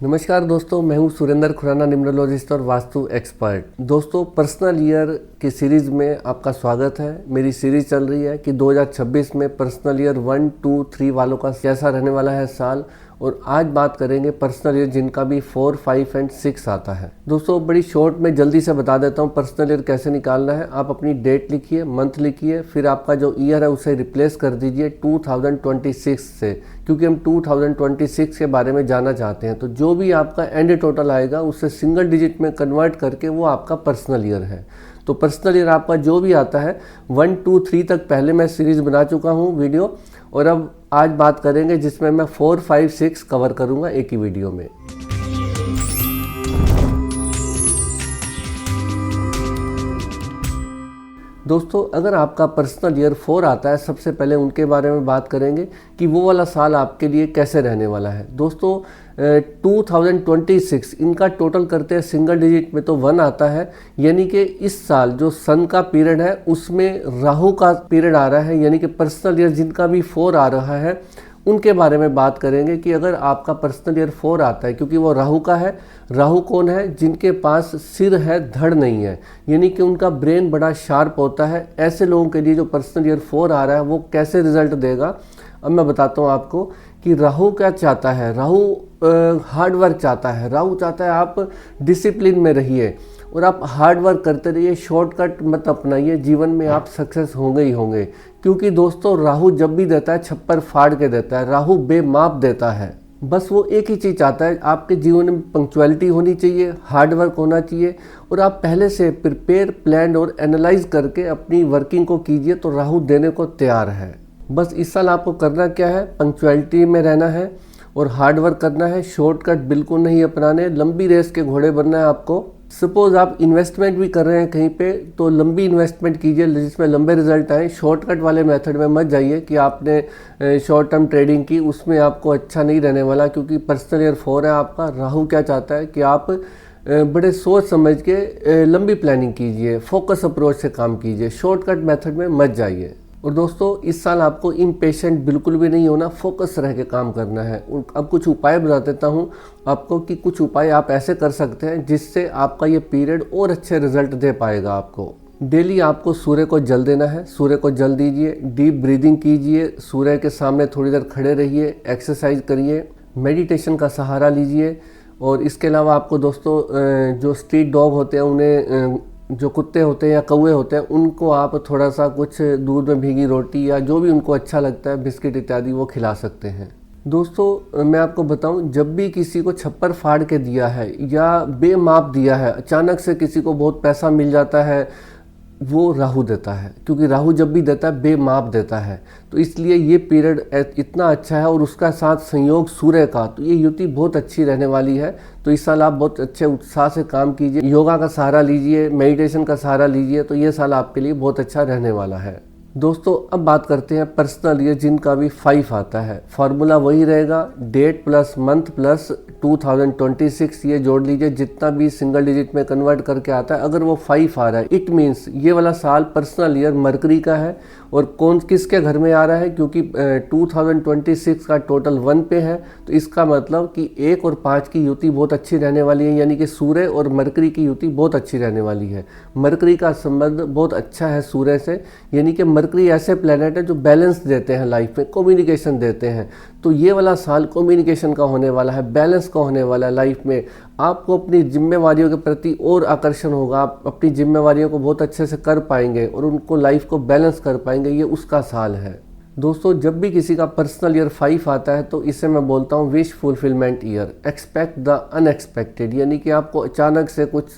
नमस्कार दोस्तों, मैं हूं सुरेंद्र खुराना, न्यूमरोलॉजिस्ट और वास्तु एक्सपर्ट। दोस्तों, पर्सनल ईयर की सीरीज़ में आपका स्वागत है। मेरी सीरीज़ चल रही है कि 2026 में पर्सनल ईयर 1, 2, 3 वालों का कैसा रहने वाला है साल। और आज बात करेंगे पर्सनल ईयर जिनका भी 4, 5 एंड 6 आता है। दोस्तों, बड़ी शॉर्ट में जल्दी से बता देता हूँ पर्सनल ईयर कैसे निकालना है। आप अपनी डेट लिखिए, मंथ लिखिए, फिर आपका जो ईयर है उसे रिप्लेस कर दीजिए 2026 से, क्योंकि हम 2026 के बारे में जानना चाहते हैं। तो जो भी आपका एंड टोटल आएगा उसे सिंगल डिजिट में कन्वर्ट करके वो आपका पर्सनल ईयर है। तो पर्सनल ईयर आपका जो भी आता है 1, 2, 3 तक पहले मैं सीरीज़ बना चुका हूँ वीडियो, और अब आज बात करेंगे जिसमें मैं 4, 5, 6 कवर करूँगा एक ही वीडियो में। दोस्तों, अगर आपका पर्सनल ईयर 4 आता है, सबसे पहले उनके बारे में बात करेंगे कि वो वाला साल आपके लिए कैसे रहने वाला है। दोस्तों, 2026 इनका टोटल करते हैं सिंगल डिजिट में तो 1 आता है, यानी कि इस साल जो सन का पीरियड है उसमें राहु का पीरियड आ रहा है, यानी कि पर्सनल ईयर जिनका भी 4 आ रहा है उनके बारे में बात करेंगे कि अगर आपका पर्सनल ईयर 4 आता है, क्योंकि वो राहु का है। राहु कौन है? जिनके पास सिर है, धड़ नहीं है, यानी कि उनका ब्रेन बड़ा शार्प होता है। ऐसे लोगों के लिए जो पर्सनल ईयर 4 आ रहा है वो कैसे रिजल्ट देगा, अब मैं बताता हूँ आपको कि राहु क्या चाहता है। राहु हार्ड वर्क चाहता है। राहु चाहता है आप डिसिप्लिन में रहिए और आप हार्ड वर्क करते रहिए, शॉर्टकट मत अपनाइए, जीवन में आप सक्सेस होंगे ही होंगे। क्योंकि दोस्तों, राहु जब भी देता है छप्पर फाड़ के देता है। राहु बेमाप देता है। बस वो एक ही चीज़ चाहता है, आपके जीवन में पंक्चुअलिटी होनी चाहिए, हार्ड वर्क होना चाहिए, और आप पहले से प्रिपेयर, प्लान और एनालाइज करके अपनी वर्किंग को कीजिए तो राहु देने को तैयार है। बस इस साल आपको करना क्या है? पंक्चुअलिटी में रहना है और हार्ड वर्क करना है। शॉर्टकट बिल्कुल नहीं अपनाने, लंबी रेस के घोड़े बनना है आपको। सपोज आप इन्वेस्टमेंट भी कर रहे हैं कहीं पे, तो लंबी इन्वेस्टमेंट कीजिए जिसमें लंबे रिजल्ट आए। शॉर्टकट वाले मेथड में मत जाइए कि आपने शॉर्ट टर्म ट्रेडिंग की, उसमें आपको अच्छा नहीं रहने वाला। क्योंकि पर्सनल ईयर 4 है आपका। राहु क्या चाहता है कि आप बड़े सोच समझ के लंबी प्लानिंग कीजिए, फोकस अप्रोच से काम कीजिए, शॉर्टकट मेथड में मत जाइए। और दोस्तों, इस साल आपको इम्पेशेंट बिल्कुल भी नहीं होना, फोकस रह के काम करना है। अब कुछ उपाय बता देता हूँ आपको कि कुछ उपाय आप ऐसे कर सकते हैं जिससे आपका ये पीरियड और अच्छे रिजल्ट दे पाएगा आपको। डेली आपको सूर्य को जल देना है। सूर्य को जल दीजिए, डीप ब्रीदिंग कीजिए, सूर्य के सामने थोड़ी देर खड़े रहिए, एक्सरसाइज करिए, मेडिटेशन का सहारा लीजिए। और इसके अलावा आपको दोस्तों, जो स्ट्रीट डॉग होते हैं उन्हें, जो कुत्ते होते हैं या कौवे होते हैं, उनको आप थोड़ा सा कुछ दूध में भीगी रोटी या जो भी उनको अच्छा लगता है, बिस्किट इत्यादि, वो खिला सकते हैं। दोस्तों, मैं आपको बताऊं, जब भी किसी को छप्पर फाड़ के दिया है या बेमाप दिया है, अचानक से किसी को बहुत पैसा मिल जाता है, वो राहु देता है। क्योंकि राहु जब भी देता है बेमाप देता है, तो इसलिए ये पीरियड इतना अच्छा है। और उसका साथ संयोग सूर्य का, तो ये युति बहुत अच्छी रहने वाली है। तो इस साल आप बहुत अच्छे उत्साह से काम कीजिए, योगा का सहारा लीजिए, मेडिटेशन का सहारा लीजिए, तो ये साल आपके लिए बहुत अच्छा रहने वाला है। दोस्तों, अब बात करते हैं पर्सनल ईयर जिनका भी 5 आता है। फार्मूला वही रहेगा, डेट प्लस मंथ प्लस 2026, ये जोड़ लीजिए। जितना भी सिंगल डिजिट में कन्वर्ट करके आता है, अगर वो 5 आ रहा है, इट मीन्स ये वाला साल पर्सनल ईयर मरकरी का है। और कौन किसके घर में आ रहा है? क्योंकि 2026 का टोटल 1 पे है, तो इसका मतलब कि 1 और 5 की युति बहुत अच्छी रहने वाली है, यानी कि सूर्य और मरकरी की युति बहुत अच्छी रहने वाली है। मरकरी का संबंध बहुत अच्छा है सूर्य से, यानी कि मरकरी ऐसे प्लेनेट है जो बैलेंस देते हैं लाइफ में, कम्युनिकेशन देते हैं। तो ये वाला साल कम्युनिकेशन का होने वाला है, बैलेंस का होने वाला है लाइफ में। आपको अपनी जिम्मेवारियों के प्रति और आकर्षण होगा, आप अपनी जिम्मेवारियों को बहुत अच्छे से कर पाएंगे और उनको लाइफ को बैलेंस कर पाएंगे। ये उसका साल है। दोस्तों, जब भी किसी का पर्सनल ईयर 5 आता है तो इसे मैं बोलता हूँ wish fulfilment year. Expect the unexpected, यानी कि आपको अचानक से कुछ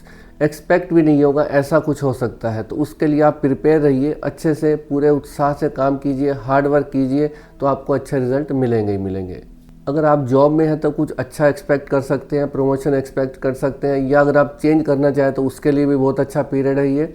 एक्सपेक्ट भी नहीं होगा, ऐसा कुछ हो सकता है। तो उसके लिए आप प्रिपेयर रहिए, अच्छे से पूरे उत्साह से काम कीजिए, हार्ड वर्क कीजिए, तो आपको अच्छे रिजल्ट मिलेंगे ही मिलेंगे। अगर आप जॉब में हैं तो कुछ अच्छा एक्सपेक्ट कर सकते हैं, प्रमोशन एक्सपेक्ट कर सकते हैं, या अगर आप चेंज करना चाहें तो उसके लिए भी बहुत अच्छा पीरियड है ये।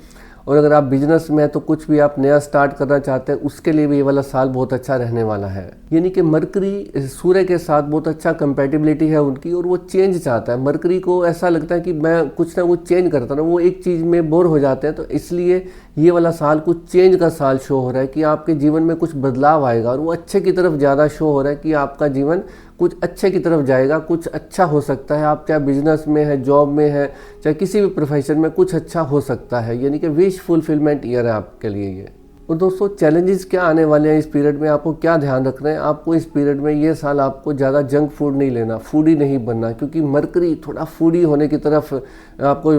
और अगर आप बिजनेस में हैं तो कुछ भी आप नया स्टार्ट करना चाहते हैं, उसके लिए भी ये वाला साल बहुत अच्छा रहने वाला है। यानी कि मरकरी सूर्य के साथ बहुत अच्छा कंपैटिबिलिटी है उनकी, और वो चेंज चाहता है। मरकरी को ऐसा लगता है कि मैं कुछ ना कुछ चेंज करता हूँ, वो एक चीज़ में बोर हो जाते हैं। तो इसलिए ये वाला साल कुछ चेंज का साल शो हो रहा है कि आपके जीवन में कुछ बदलाव आएगा और वो अच्छे की तरफ ज़्यादा शो हो रहा है कि आपका जीवन कुछ अच्छे की तरफ जाएगा, कुछ अच्छा हो सकता है। आप चाहे बिजनेस में है, जॉब में है, चाहे किसी भी प्रोफेशन में कुछ अच्छा हो सकता है, यानी कि विश फुलफिलमेंट ईयर है आपके लिए ये। और दोस्तों चैलेंजेस क्या आने वाले हैं इस पीरियड में, आपको क्या ध्यान रखना है। आपको इस पीरियड में ये साल आपको ज़्यादा जंक फूड नहीं लेना, फूडी नहीं बनना, क्योंकि मरकरी थोड़ा फूडी होने की तरफ आपको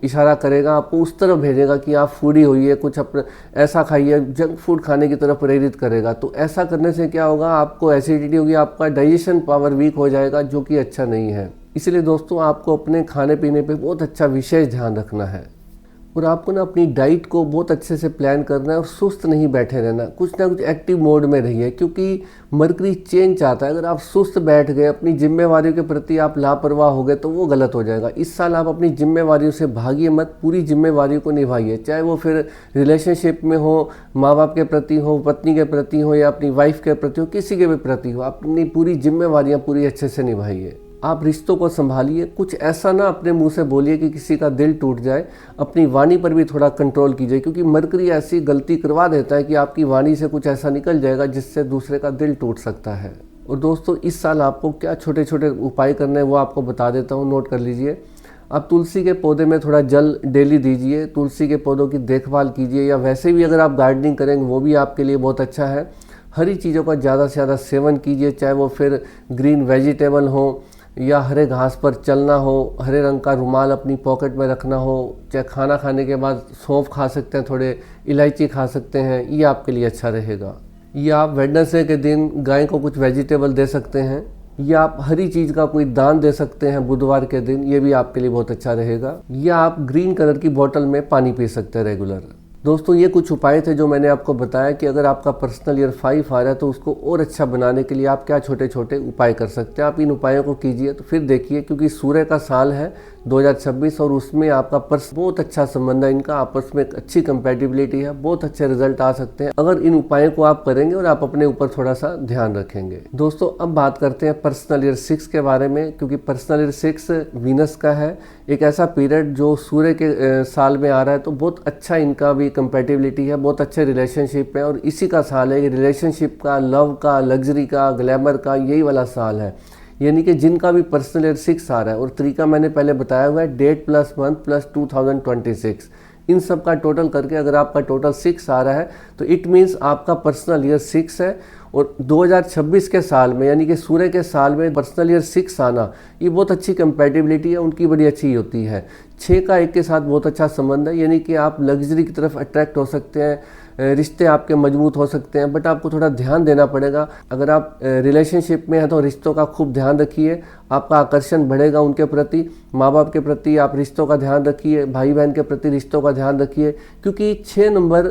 इशारा करेगा, आपको उस तरफ भेजेगा कि आप फूडी होइए, कुछ अपना ऐसा खाइए, जंक फूड खाने की तरफ प्रेरित करेगा। तो ऐसा करने से क्या होगा, आपको एसिडिटी होगी, आपका डाइजेशन पावर वीक हो जाएगा, जो कि अच्छा नहीं है। इसलिए दोस्तों आपको अपने खाने पीने पर बहुत अच्छा विशेष ध्यान रखना है और आपको ना अपनी डाइट को बहुत अच्छे से प्लान करना है और सुस्त नहीं बैठे रहना, कुछ ना कुछ एक्टिव मोड में रहिए, क्योंकि मरकरी चेंज चाहता है। अगर आप सुस्त बैठ गए, अपनी जिम्मेवारियों के प्रति आप लापरवाह हो गए, तो वो गलत हो जाएगा। इस साल आप अपनी जिम्मेवारियों से भागिए मत, पूरी जिम्मेवारियों को निभाइए, चाहे वो फिर रिलेशनशिप में हो, माँ बाप के प्रति हो, पत्नी के प्रति हो, या अपनी वाइफ के प्रति हो, किसी के भी प्रति हो, अपनी पूरी जिम्मेवारियाँ पूरी अच्छे से निभाइए। आप रिश्तों को संभालिए, कुछ ऐसा ना अपने मुंह से बोलिए कि किसी का दिल टूट जाए। अपनी वाणी पर भी थोड़ा कंट्रोल कीजिए, क्योंकि मरकरी ऐसी गलती करवा देता है कि आपकी वाणी से कुछ ऐसा निकल जाएगा जिससे दूसरे का दिल टूट सकता है। और दोस्तों इस साल आपको क्या छोटे छोटे उपाय करने हैं वो आपको बता देता हूँ, नोट कर लीजिए। आप तुलसी के पौधे में थोड़ा जल डेली दीजिए, तुलसी के पौधों की देखभाल कीजिए, या वैसे भी अगर आप गार्डनिंग करेंगे वो भी आपके लिए बहुत अच्छा है। हरी चीज़ों का ज़्यादा से ज़्यादा सेवन कीजिए, चाहे वो फिर ग्रीन वेजिटेबल हो या हरे घास पर चलना हो, हरे रंग का रुमाल अपनी पॉकेट में रखना हो, चाहे खाना खाने के बाद सौंफ खा सकते हैं, थोड़े इलायची खा सकते हैं, ये आपके लिए अच्छा रहेगा। या आप वेडनेसडे के दिन गाय को कुछ वेजिटेबल दे सकते हैं, या आप हरी चीज़ का कोई दान दे सकते हैं बुधवार के दिन, ये भी आपके लिए बहुत अच्छा रहेगा। या आप ग्रीन कलर की बोतल में पानी पी सकते हैं रेगुलर। दोस्तों ये कुछ उपाय थे जो मैंने आपको बताया कि अगर आपका पर्सनल ईयर 5 आ रहा है तो उसको और अच्छा बनाने के लिए आप क्या छोटे छोटे उपाय कर सकते हैं। आप इन उपायों को कीजिए तो फिर देखिए, क्योंकि सूर्य का साल है 2026 और उसमें आपका बहुत अच्छा संबंध है, इनका आपस में एक अच्छी कंपैटिबिलिटी है, बहुत अच्छे रिजल्ट आ सकते हैं अगर इन उपायों को आप करेंगे और आप अपने ऊपर थोड़ा सा ध्यान रखेंगे। दोस्तों अब बात करते हैं पर्सनल ईयर 6 के बारे में, क्योंकि पर्सनल ईयर 6 वीनस का है, एक ऐसा पीरियड जो सूर्य के साल में आ रहा है, तो बहुत अच्छा इनका भी कंपैटिबिलिटी है, बहुत अच्छे रिलेशनशिप है और इसी का साल है। रिलेशनशिप का, लव का, लग्जरी का, ग्लैमर का, यही वाला साल है। यानी कि जिनका भी पर्सनल ईयर 6 आ रहा है, और तरीका मैंने पहले बताया हुआ है, डेट प्लस मंथ प्लस 2026, इन सब का टोटल करके अगर आपका टोटल 6 आ रहा है तो इट मीन्स आपका पर्सनल ईयर 6 है। और 2026 के साल में, यानी कि सूर्य के साल में पर्सनल ईयर 6 आना, ये बहुत अच्छी कंपैटिबिलिटी है, उनकी बड़ी अच्छी होती है। 6 का 1 के साथ बहुत अच्छा संबंध है, यानी कि आप लग्जरी की तरफ अट्रैक्ट हो सकते हैं, रिश्ते आपके मजबूत हो सकते हैं, बट आपको थोड़ा ध्यान देना पड़ेगा। अगर आप रिलेशनशिप में हैं तो रिश्तों का खूब ध्यान रखिए, आपका आकर्षण बढ़ेगा उनके प्रति, माँ बाप के प्रति आप रिश्तों का ध्यान रखिए, भाई बहन के प्रति रिश्तों का ध्यान रखिए, क्योंकि 6 नंबर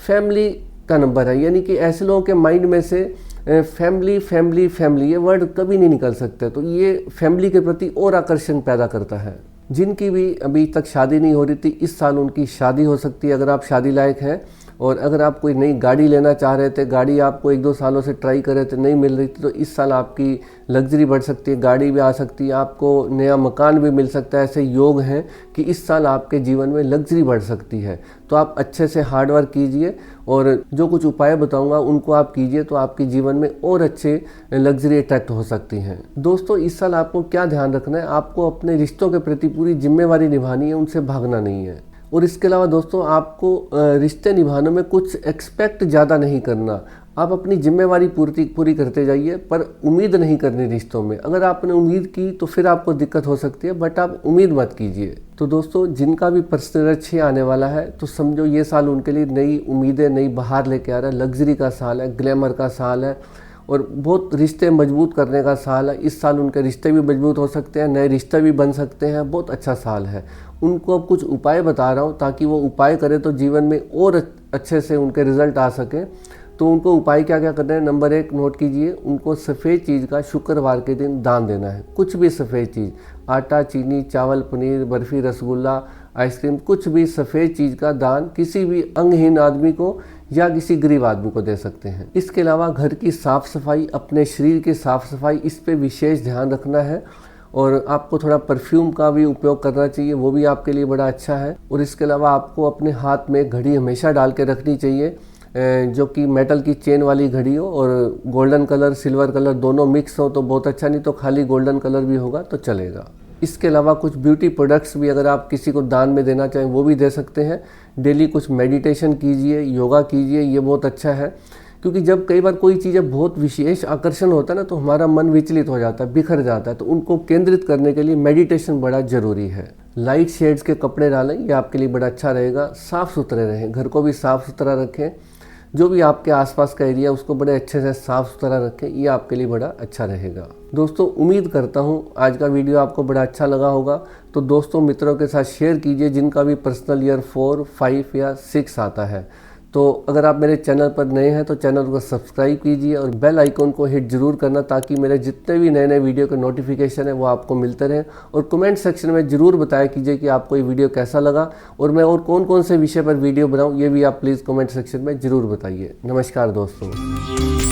फैमिली का नंबर है। यानी कि ऐसे लोगों के माइंड में से फैमिली फैमिली फैमिली ये वर्ड कभी नहीं निकल सकते, तो ये फैमिली के प्रति और आकर्षण पैदा करता है। जिनकी भी अभी तक शादी नहीं हो रही थी, इस साल उनकी शादी हो सकती है अगर आप शादी लायक हैं। और अगर आप कोई नई गाड़ी लेना चाह रहे थे, गाड़ी आपको 1-2 सालों से ट्राई कर रहे थे, नहीं मिल रही थी, तो इस साल आपकी लग्जरी बढ़ सकती है, गाड़ी भी आ सकती है, आपको नया मकान भी मिल सकता है। ऐसे योग हैं कि इस साल आपके जीवन में लग्जरी बढ़ सकती है। तो आप अच्छे से हार्ड वर्क कीजिए और जो कुछ उपाय बताऊंगा उनको आप कीजिए, तो आपके जीवन में और अच्छे लग्जरी अट्रैक्ट हो सकती हैं। दोस्तों इस साल आपको क्या ध्यान रखना है, आपको अपने रिश्तों के प्रति पूरी जिम्मेवारी निभानी है, उनसे भागना नहीं है। और इसके अलावा दोस्तों आपको रिश्ते निभाने में कुछ एक्सपेक्ट ज़्यादा नहीं करना, आप अपनी जिम्मेवारी पूरी करते जाइए, पर उम्मीद नहीं करनी रिश्तों में। अगर आपने उम्मीद की तो फिर आपको दिक्कत हो सकती है, बट आप उम्मीद मत कीजिए। तो दोस्तों जिनका भी पर्सनल 6 आने वाला है, तो समझो ये साल उनके लिए नई उम्मीदें, नई बहार लेके आ रहा है, लग्जरी का साल है, ग्लैमर का साल है और बहुत रिश्ते मजबूत करने का साल है। इस साल उनके रिश्ते भी मजबूत हो सकते हैं, नए रिश्ते भी बन सकते हैं, बहुत अच्छा साल है। उनको अब कुछ उपाय बता रहा हूँ ताकि वो उपाय करें तो जीवन में और अच्छे से उनके रिजल्ट आ सकें। तो उनको उपाय क्या क्या करना है, नंबर 1 नोट कीजिए, उनको सफ़ेद चीज़ का शुक्रवार के दिन दान देना है। कुछ भी सफ़ेद चीज़, आटा, चीनी, चावल, पनीर, बर्फ़ी, रसगुल्ला, आइसक्रीम, कुछ भी सफ़ेद चीज़ का दान किसी भी अंगहीन आदमी को या किसी गरीब आदमी को दे सकते हैं। इसके अलावा घर की साफ़ सफाई, अपने शरीर की साफ़ सफाई, इस पे विशेष ध्यान रखना है। और आपको थोड़ा परफ्यूम का भी उपयोग करना चाहिए, वो भी आपके लिए बड़ा अच्छा है। और इसके अलावा आपको अपने हाथ में घड़ी हमेशा डाल के रखनी चाहिए, जो कि मेटल की चेन वाली घड़ी हो और गोल्डन कलर सिल्वर कलर दोनों मिक्स हो तो बहुत अच्छा, नहीं तो खाली गोल्डन कलर भी होगा तो चलेगा। इसके अलावा कुछ ब्यूटी प्रोडक्ट्स भी अगर आप किसी को दान में देना चाहें वो भी दे सकते हैं। डेली कुछ मेडिटेशन कीजिए, योगा कीजिए, ये बहुत अच्छा है, क्योंकि जब कई बार कोई चीज़ें बहुत विशेष आकर्षण होता है ना तो हमारा मन विचलित हो जाता है, बिखर जाता है, तो उनको केंद्रित करने के लिए मेडिटेशन बड़ा ज़रूरी है। लाइट शेड्स के कपड़े डालें, ये आपके लिए बड़ा अच्छा रहेगा। साफ़ सुथरे रहें, घर को भी साफ़ सुथरा रखें, जो भी आपके आसपास का एरिया उसको बड़े अच्छे से साफ़ सुथरा रखें, ये आपके लिए बड़ा अच्छा रहेगा। दोस्तों उम्मीद करता हूँ आज का वीडियो आपको बड़ा अच्छा लगा होगा, तो दोस्तों मित्रों के साथ शेयर कीजिए जिनका भी पर्सनल ईयर 4, 5 या 6 आता है। तो अगर आप मेरे चैनल पर नए हैं तो चैनल को सब्सक्राइब कीजिए और बेल आइकॉन को हिट ज़रूर करना, ताकि मेरे जितने भी नए नए वीडियो के नोटिफिकेशन है वो आपको मिलते रहें। और कमेंट सेक्शन में ज़रूर बताया कीजिए कि आपको ये वीडियो कैसा लगा और मैं और कौन कौन से विषय पर वीडियो बनाऊँ, ये भी आप प्लीज़ कमेंट सेक्शन में ज़रूर बताइए। नमस्कार दोस्तों।